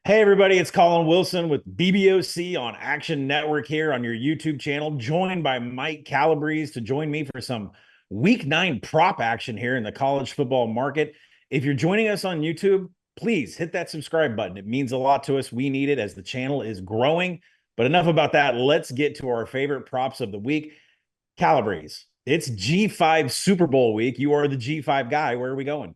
Hey everybody, it's Colin Wilson with BBOC on Action Network here on your YouTube channel, joined by Mike Calabrese to join me for some Week 9 prop action here in the college football market. If you're joining us on YouTube, please hit that subscribe button. It means a lot to us. We need it as the channel is growing. But enough about that. Let's get to our favorite props of the week. Calabrese, it's G5 Super Bowl week. You are the G5 guy. Where are we going?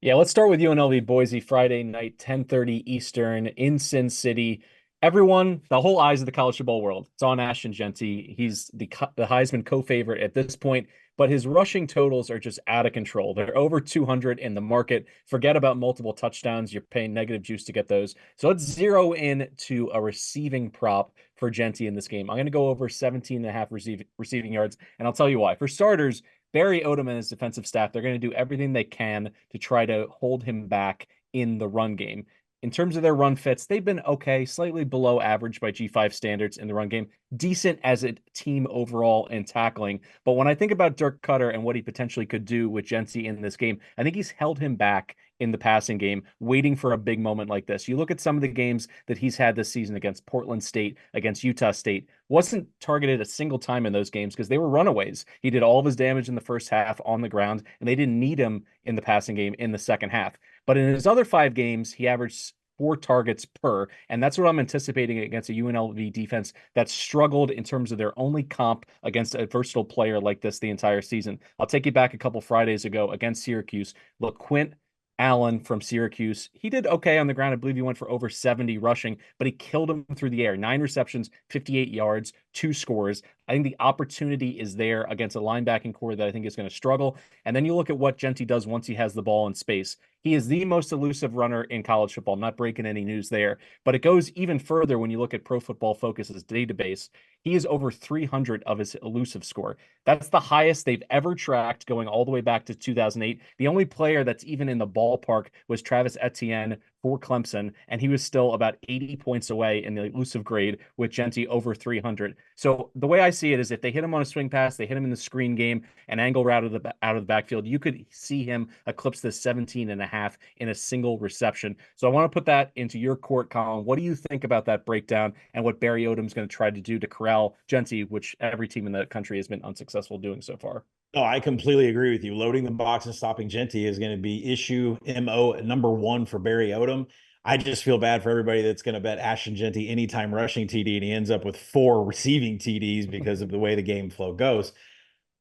Yeah, let's start with UNLV Boise Friday night, 10:30 Eastern in Sin City. Everyone, the whole eyes of the college football world. It's on Ashton Jeanty. He's the Heisman co-favorite at this point, but his rushing totals are just out of control. They're over 200 in the market. Forget about multiple touchdowns. You're paying negative juice to get those. So let's zero in to a receiving prop for Jeanty in this game. I'm going to go over 17 and a half receiving yards, and I'll tell you why. For starters, Barry Odom and his defensive staff, they're going to do everything they can to try to hold him back in the run game. In terms of their run fits, they've been okay, slightly below average by G5 standards in the run game, decent as a team overall in tackling. But when I think about Dirk Cutter and what he potentially could do with Jeanty in this game, I think he's held him back in the passing game, waiting for a big moment like this. You look at some of the games that he's had this season against Portland State, against Utah State, wasn't targeted a single time in those games because they were runaways. He did all of his damage in the first half on the ground, and they didn't need him in the passing game in the second half. But in his other 5 games, he averaged 4 targets per. And that's what I'm anticipating against a UNLV defense that struggled in terms of their only comp against a versatile player like this the entire season. I'll take you back a couple Fridays ago against Syracuse. LaQuint Allen from Syracuse. He did okay on the ground. I believe he went for over 70 rushing, but he killed him through the air. 9 receptions, 58 yards, 2 scores. I think the opportunity is there against a linebacking core that I think is going to struggle. And then you look at what Jeanty does once he has the ball in space. He is the most elusive runner in college football. Not breaking any news there, but it goes even further when you look at Pro Football Focus's database. He is over 300 of his elusive score. That's the highest they've ever tracked, going all the way back to 2008. The only player that's even in the ballpark was Travis Etienne for Clemson, and he was still about 80 points away in the elusive grade with Jeanty over 300. So the way I see it is if they hit him on a swing pass, they hit him in the screen game and angle route out of the backfield, you could see him eclipse the 17 and a half in a single reception. So I want to put that into your court, Colin. What do you think about that breakdown and what Barry Odom's going to try to do to corral Jeanty, which every team in the country has been unsuccessful doing so far? No, I completely agree with you. Loading the box and stopping Jeanty is going to be issue MO number one for Barry Odom. I just feel bad for everybody that's going to bet Ashton Jeanty anytime rushing TD and he ends up with 4 receiving TDs because of the way the game flow goes.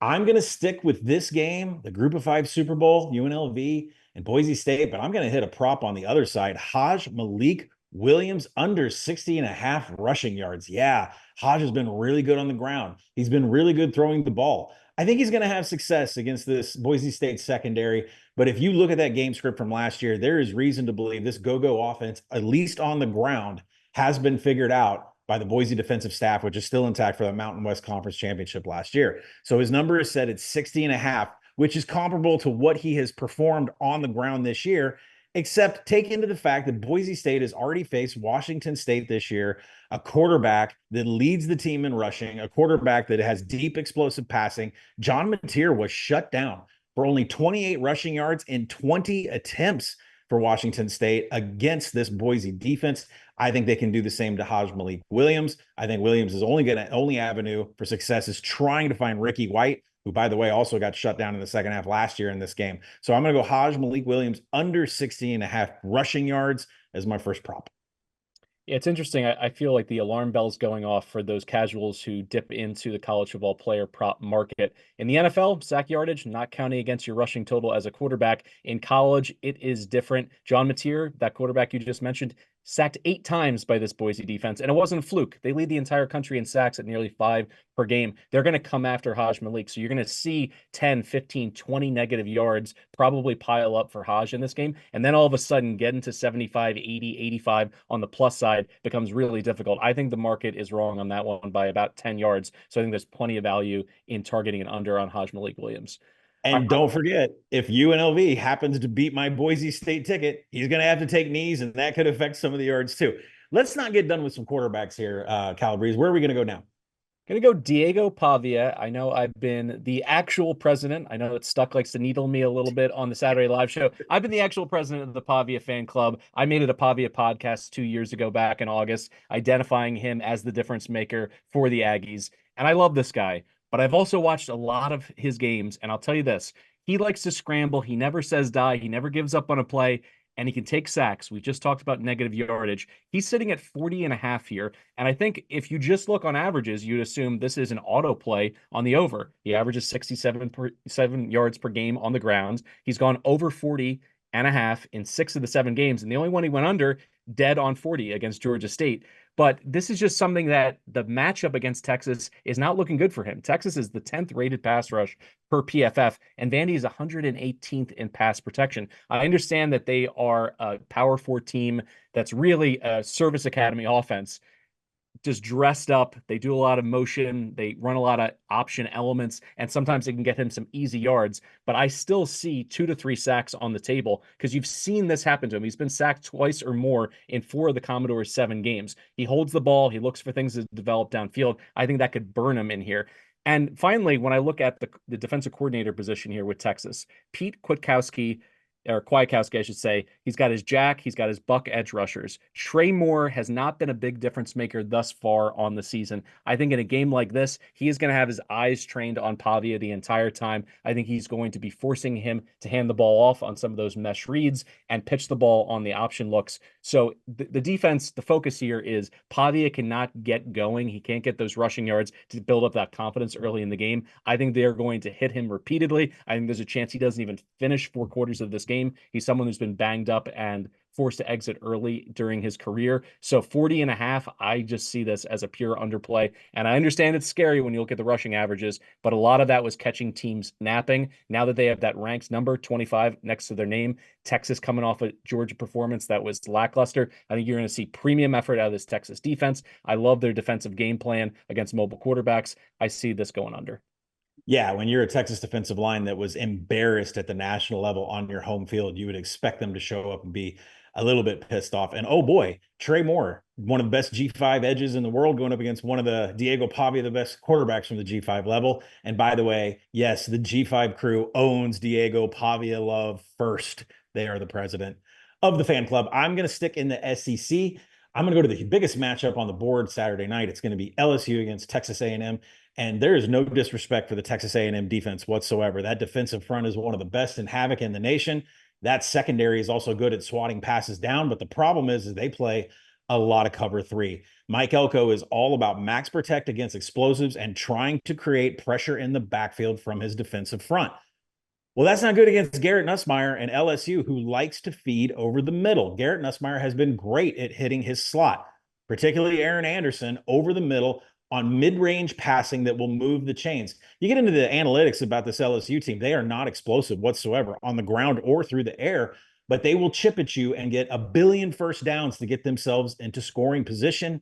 I'm going to stick with this game, the Group of 5 Super Bowl, UNLV and Boise State, but I'm going to hit a prop on the other side. Hajj Malik-Williams under 60 and a half rushing yards. Yeah, Hajj has been really good on the ground. He's been really good throwing the ball. I think he's going to have success against this Boise State secondary. But if you look at that game script from last year, there is reason to believe this go-go offense, at least on the ground, has been figured out by the Boise defensive staff, which is still intact for the Mountain West Conference Championship last year. So his number is set at 60 and a half, which is comparable to what he has performed on the ground this year, except take into the fact that Boise State has already faced Washington State this year, a quarterback that leads the team in rushing, a quarterback that has deep explosive passing. John Mateer was shut down for only 28 rushing yards in 20 attempts for Washington State against this Boise defense. I think they can do the same to Hajj Malik-Williams. I think Williams is only avenue for success is trying to find Ricky White, who, by the way, also got shut down in the second half last year in this game. So I'm going to go Hajj Malik-Williams under 60 and a half rushing yards as my first prop. Yeah, it's interesting. I feel like the alarm bells going off for those casuals who dip into the college football player prop market. In the NFL, sack yardage, not counting against your rushing total as a quarterback. In college, it is different. John Mateer, that quarterback you just mentioned, sacked 8 times by this Boise defense, and it wasn't a fluke. They lead the entire country in sacks at nearly 5 per game. They're going to come after Hajj Malik. So you're going to see 10, 15, 20 negative yards probably pile up for Hajj in this game. And then all of a sudden, getting to 75, 80, 85 on the plus side becomes really difficult. I think the market is wrong on that one by about 10 yards. So I think there's plenty of value in targeting an under on Hajj Malik-Williams. And don't forget, if UNLV happens to beat my Boise State ticket, he's going to have to take knees, and that could affect some of the yards too. Let's not get done with some quarterbacks here, Calabrese. Where are we going to go now? Gonna go Diego Pavia. I know I've been the actual president. I know that Stuck likes to needle me a little bit on the Saturday Live show. I've been the actual president of the Pavia fan club. I made it a Pavia podcast 2 years ago back in August, identifying him as the difference maker for the Aggies. And I love this guy, but I've also watched a lot of his games, and I'll tell you this. He likes to scramble. He never says die. He never gives up on a play, and he can take sacks. We just talked about negative yardage. He's sitting at 40.5 here. And I think if you just look on averages, you'd assume this is an auto play on the over. He averages 67 yards per game on the ground. He's gone over 40.5 in 6 of the 7 games. And the only one he went under, dead on 40 against Georgia State. But this is just something that the matchup against Texas is not looking good for him. Texas is the 10th rated pass rush per PFF, and Vandy is 118th in pass protection. I understand that they are a Power 4 team that's really a service academy offense, just dressed up. They do a lot of motion. They run a lot of option elements, and sometimes they can get him some easy yards. But I still see 2 to 3 sacks on the table because you've seen this happen to him. He's been sacked twice or more in 4 of the Commodores' 7 games. He holds the ball. He looks for things to develop downfield. I think that could burn him in here. And finally, when I look at the defensive coordinator position here with Texas, Pete Kwiatkowski, or Kwiatkowski, I should say, he's got his jack, he's got his buck edge rushers. Trey Moore has not been a big difference maker thus far on the season. I think in a game like this, he is going to have his eyes trained on Pavia the entire time. I think he's going to be forcing him to hand the ball off on some of those mesh reads and pitch the ball on the option looks. So the defense, the focus here is Pavia cannot get going. He can't get those rushing yards to build up that confidence early in the game. I think they're going to hit him repeatedly. I think there's a chance he doesn't even finish 4 quarters of this game. He's someone who's been banged up and forced to exit early during his career. So 40.5, I just see this as a pure underplay. And I understand it's scary when you look at the rushing averages, but a lot of that was catching teams napping. Now that they have that ranked number 25 next to their name, Texas coming off a Georgia performance that was lackluster, I think you're going to see premium effort out of this Texas defense. I love their defensive game plan against mobile quarterbacks. I see this going under. Yeah, when you're a Texas defensive line that was embarrassed at the national level on your home field, you would expect them to show up and be a little bit pissed off. And oh boy, Trey Moore, one of the best G5 edges in the world, going up against one of the Diego Pavia, the best quarterbacks from the G5 level. And by the way, yes, the G5 crew owns Diego Pavia love first. They are the president of the fan club. I'm going to stick in the SEC. I'm going to go to the biggest matchup on the board Saturday night. It's going to be LSU against Texas A&M. And there is no disrespect for the Texas A&M defense whatsoever. That defensive front is one of the best in havoc in the nation. That secondary is also good at swatting passes down. But the problem is they play a lot of cover 3. Mike Elko is all about max protect against explosives and trying to create pressure in the backfield from his defensive front. Well, that's not good against Garrett Nussmeier and LSU, who likes to feed over the middle. Garrett Nussmeier has been great at hitting his slot, particularly Aaron Anderson over the middle on mid-range passing that will move the chains. You get into the analytics about this LSU team. They are not explosive whatsoever on the ground or through the air, but they will chip at you and get a billion first downs to get themselves into scoring position.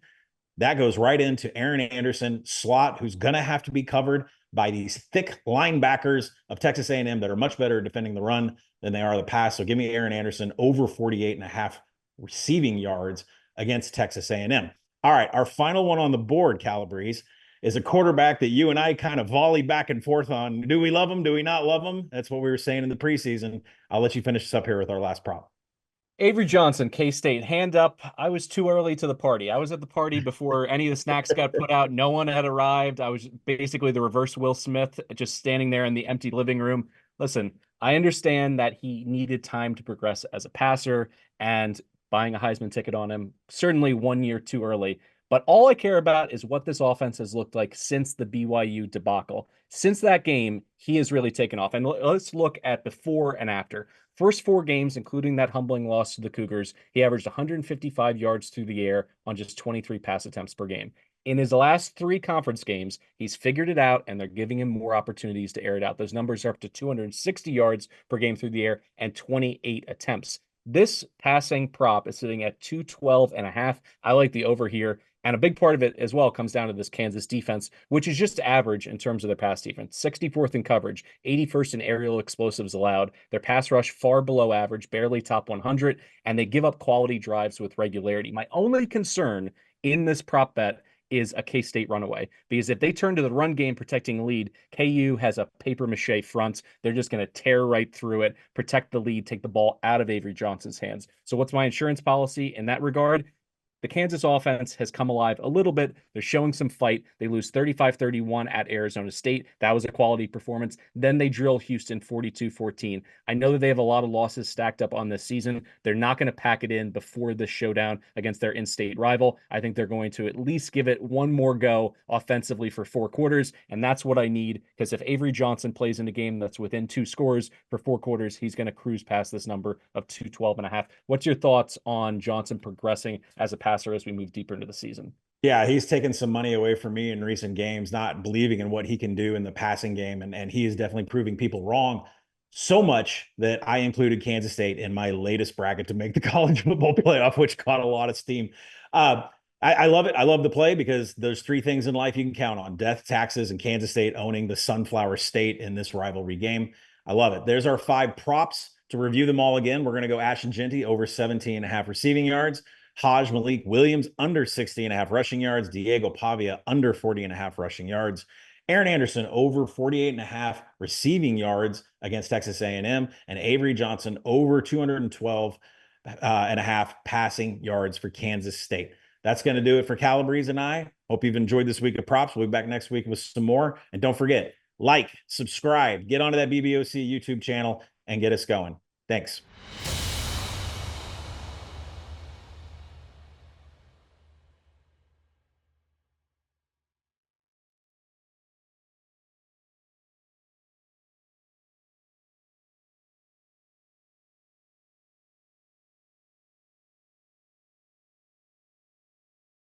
That goes right into Aaron Anderson, slot, who's going to have to be covered by these thick linebackers of Texas A&M that are much better at defending the run than they are the pass. So give me Aaron Anderson over 48.5 receiving yards against Texas A&M. All right, our final one on the board, Calabrese, is a quarterback that you and I kind of volley back and forth on. Do we love him? Do we not love him? That's what we were saying in the preseason. I'll let you finish this up here with our last prop. Avery Johnson, K-State, hand up. I was too early to the party. I was at the party before any of the snacks got put out. No one had arrived. I was basically the reverse Will Smith, just standing there in the empty living room. Listen, I understand that he needed time to progress as a passer, and buying a Heisman ticket on him, certainly 1 year too early. But all I care about is what this offense has looked like since the BYU debacle. Since that game, he has really taken off. And let's look at before and after. First 4 games, including that humbling loss to the Cougars, he averaged 155 yards through the air on just 23 pass attempts per game. In his last 3 conference games, he's figured it out, and they're giving him more opportunities to air it out. Those numbers are up to 260 yards per game through the air and 28 attempts. This passing prop is sitting at 212.5. I like the over here. And a big part of it as well comes down to this Kansas defense, which is just average in terms of their pass defense. 64th in coverage, 81st in aerial explosives allowed. Their pass rush far below average, barely top 100, and they give up quality drives with regularity. My only concern in this prop bet is a K-State runaway, because if they turn to the run game protecting lead, KU has a paper mache front. They're just going to tear right through it, protect the lead, take the ball out of Avery Johnson's hands. So what's my insurance policy in that regard? The Kansas offense has come alive a little bit. They're showing some fight. They lose 35-31 at Arizona State. That was a quality performance. Then they drill Houston 42-14. I know that they have a lot of losses stacked up on this season. They're not going to pack it in before this showdown against their in-state rival. I think they're going to at least give it one more go offensively for 4 quarters, and that's what I need, because if Avery Johnson plays in a game that's within 2 scores for 4 quarters, he's going to cruise past this number of 212.5. What's your thoughts on Johnson progressing as a passer as we move deeper into the season? Yeah, he's taken some money away from me in recent games, not believing in what he can do in the passing game. And he is definitely proving people wrong, so much that I included Kansas State in my latest bracket to make the college football playoff, which caught a lot of steam. I love it. I love the play because there's 3 things in life you can count on: death, taxes, and Kansas State owning the Sunflower State in this rivalry game. I love it. There's our 5 props. To review them all again, we're going to go Ashton Jeanty over 17.5 receiving yards. Hajj Malik-Williams under 60.5 rushing yards. Diego Pavia under 40.5 rushing yards. Aaron Anderson over 48.5 receiving yards against Texas A&M. And Avery Johnson over 212.5 passing yards for Kansas State. That's going to do it for Calabrese and I. Hope you've enjoyed this week of props. We'll be back next week with some more. And don't forget, like, subscribe, get onto that BBOC YouTube channel, and get us going. Thanks.